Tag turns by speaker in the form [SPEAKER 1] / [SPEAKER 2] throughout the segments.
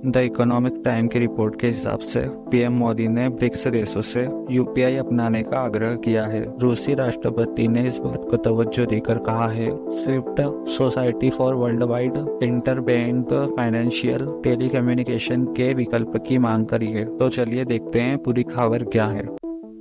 [SPEAKER 1] The economic time की report के हिसाब से पीएम मोदी ने ब्रिक्स देशों से यूपीआई अपनाने का आग्रह किया है। रूसी राष्ट्रपति ने इस बात को तवज्जो देकर कहा है, Swift society for world wide interbank financial telecommunication के विकल्प की मांग करी है। तो चलिए देखते हैं पूरी खबर क्या है।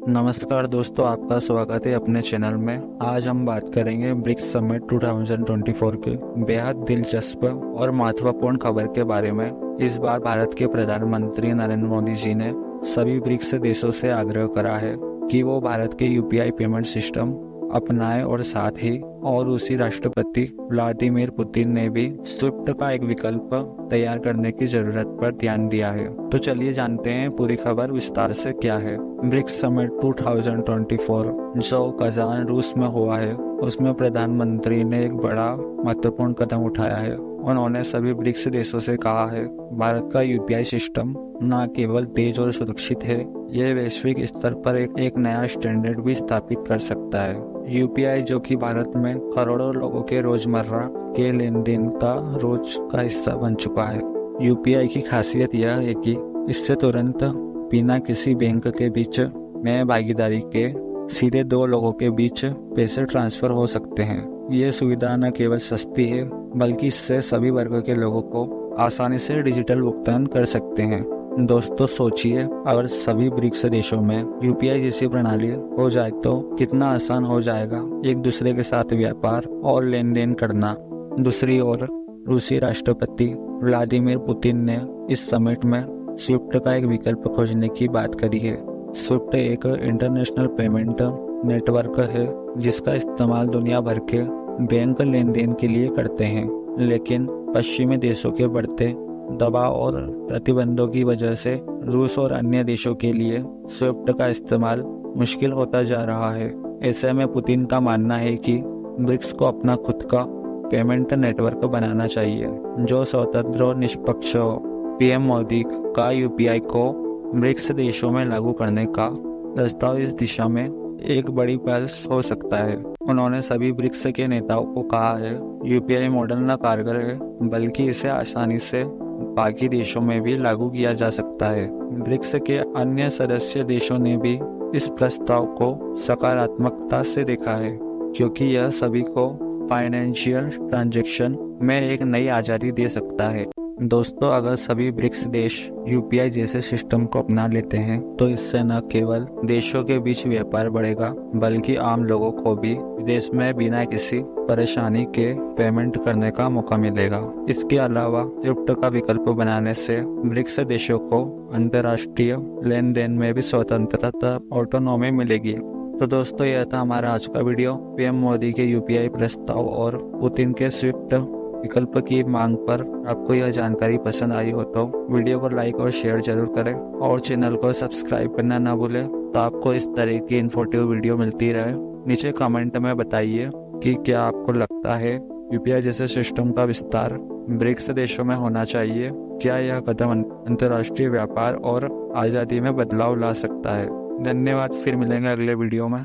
[SPEAKER 1] नमस्कार दोस्तों, आपका स्वागत है अपने चैनल में। आज हम बात करेंगे ब्रिक्स समिट 2024 के बेहद दिलचस्प और महत्वपूर्ण खबर के बारे में। इस बार भारत के प्रधानमंत्री नरेंद्र मोदी जी ने सभी ब्रिक्स देशों से आग्रह करा है कि वो भारत के यूपीआई पेमेंट सिस्टम अपनाएं और साथ ही रूसी राष्ट्रपति व्लादिमीर पुतिन ने भी स्विफ्ट का एक विकल्प तैयार करने की जरूरत पर ध्यान दिया है। तो चलिए जानते हैं पूरी खबर विस्तार से क्या है। ब्रिक्स समिट 2024 जो कजान रूस में हुआ है, उसमें प्रधानमंत्री ने एक बड़ा महत्वपूर्ण कदम उठाया है। उन्होंने सभी ब्रिक्स देशों से कहा है, भारत का यूपीआई सिस्टम न केवल तेज और सुरक्षित है, यह वैश्विक स्तर पर एक नया स्टैंडर्ड भी स्थापित कर सकता है। यूपीआई जो कि भारत में करोड़ों लोगों के रोजमर्रा के लेन देन का रोज का हिस्सा बन चुका है। यूपीआई की खासियत यह है कि इससे तुरंत बिना किसी बैंक के बीच में भागीदारी के सीधे दो लोगों के बीच पैसे ट्रांसफर हो सकते हैं। ये सुविधा न केवल सस्ती है, बल्कि इससे सभी वर्ग के लोगों को आसानी से डिजिटल भुगतान कर सकते हैं। दोस्तों सोचिए, अगर सभी ब्रिक्स देशों में यूपीआई जैसी प्रणाली हो जाए तो कितना आसान हो जाएगा एक दूसरे के साथ व्यापार और लेन देन करना। दूसरी ओर रूसी राष्ट्रपति व्लादिमीर पुतिन ने इस समिट में स्विफ्ट का एक विकल्प खोजने की बात करी है। स्विफ्ट एक इंटरनेशनल पेमेंट नेटवर्क है जिसका इस्तेमाल दुनिया भर के बैंक लेन देन के लिए करते हैं, लेकिन पश्चिमी देशों के बढ़ते दबाव और प्रतिबंधों की वजह से रूस और अन्य देशों के लिए स्विफ्ट का इस्तेमाल मुश्किल होता जा रहा है। ऐसे में पुतिन का मानना है कि ब्रिक्स को अपना खुद का पेमेंट नेटवर्क बनाना चाहिए जो स्वतंत्र और निष्पक्ष हो। पीएम मोदी का यूपीआई को ब्रिक्स देशों में लागू करने का प्रस्ताव इस दिशा में एक बड़ी पहल हो सकता है। उन्होंने सभी ब्रिक्स के नेताओं को कहा है, यूपीआई मॉडल न कारगर है, बल्कि इसे आसानी से बाकी देशों में भी लागू किया जा सकता है। ब्रिक्स के अन्य सदस्य देशों ने भी इस प्रस्ताव को सकारात्मकता से देखा है, क्योंकि यह सभी को फाइनेंशियल ट्रांजैक्शन में एक नई आज़ादी दे सकता है। दोस्तों, अगर सभी ब्रिक्स देश यूपीआई जैसे सिस्टम को अपना लेते हैं तो इससे न केवल देशों के बीच व्यापार बढ़ेगा, बल्कि आम लोगों को भी विदेश में बिना किसी परेशानी के पेमेंट करने का मौका मिलेगा। इसके अलावा स्विफ्ट का विकल्प बनाने से ब्रिक्स देशों को अंतर्राष्ट्रीय लेन देन में भी स्वतंत्रता ऑटोनॉमी मिलेगी। तो दोस्तों, यह था हमारा आज का वीडियो। पीएम मोदी के यूपीआई प्रस्ताव और पुतिन के स्विफ्ट विकल्प की मांग पर आपको यह जानकारी पसंद आई हो तो वीडियो को लाइक और शेयर जरूर करें और चैनल को सब्सक्राइब करना ना भूलें, तो आपको इस तरह की इन्फॉर्मेटिव वीडियो मिलती रहे। नीचे कमेंट में बताइए कि क्या आपको लगता है यूपीआई जैसे सिस्टम का विस्तार ब्रिक्स देशों में होना चाहिए? क्या यह कदम अंतर्राष्ट्रीय व्यापार और आज़ादी में बदलाव ला सकता है? धन्यवाद, फिर मिलेंगे अगले वीडियो में।